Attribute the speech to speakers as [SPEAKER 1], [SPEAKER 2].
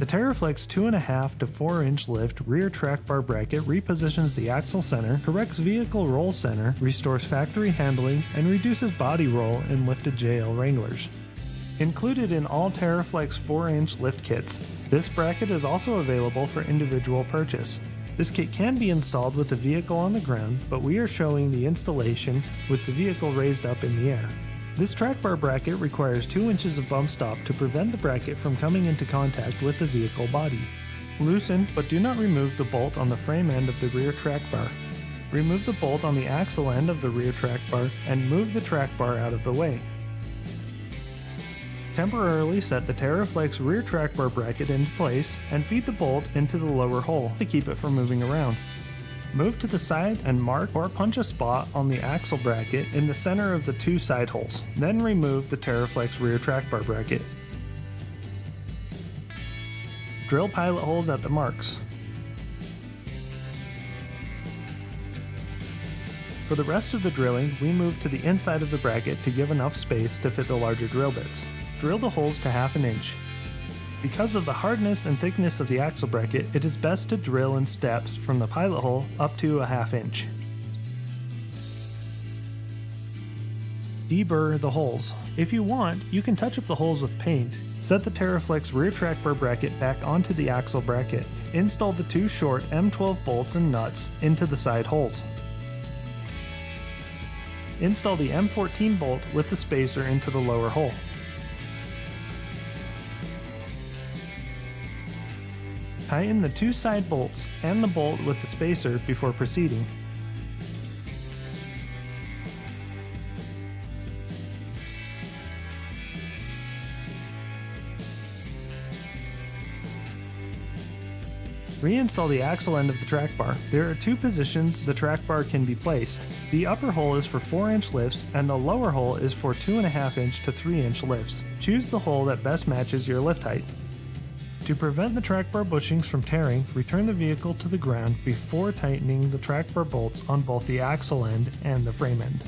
[SPEAKER 1] The TeraFlex 2.5 to 4 inch lift rear track bar bracket repositions the axle center, corrects vehicle roll center, restores factory handling, and reduces body roll in lifted JL Wranglers. Included in all TeraFlex 4-inch lift kits, this bracket is also available for individual purchase. This kit can be installed with the vehicle on the ground, but we are showing the installation with the vehicle raised up in the air. This track bar bracket requires 2 inches of bump stop to prevent the bracket from coming into contact with the vehicle body. Loosen, but do not remove the bolt on the frame end of the rear track bar. Remove the bolt on the axle end of the rear track bar and move the track bar out of the way. Temporarily set the TeraFlex rear track bar bracket into place and feed the bolt into the lower hole to keep it from moving around. Move to the side and mark or punch a spot on the axle bracket in the center of the 2 side holes. Then remove the TeraFlex rear track bar bracket. Drill pilot holes at the marks. For the rest of the drilling, we move to the inside of the bracket to give enough space to fit the larger drill bits. Drill the holes to 1/2 inch. Because of the hardness and thickness of the axle bracket, it is best to drill in steps from the pilot hole up to 1/2 inch. Deburr the holes. If you want, you can touch up the holes with paint. Set the TeraFlex rear track bar bracket back onto the axle bracket. Install the 2 short M12 bolts and nuts into the side holes. Install the M14 bolt with the spacer into the lower hole. Tighten the 2 side bolts and the bolt with the spacer before proceeding. Reinstall the axle end of the track bar. There are 2 positions the track bar can be placed. The upper hole is for 4-inch lifts and the lower hole is for 2.5 inch to 3-inch lifts. Choose the hole that best matches your lift height. To prevent the track bar bushings from tearing, return the vehicle to the ground before tightening the track bar bolts on both the axle end and the frame end.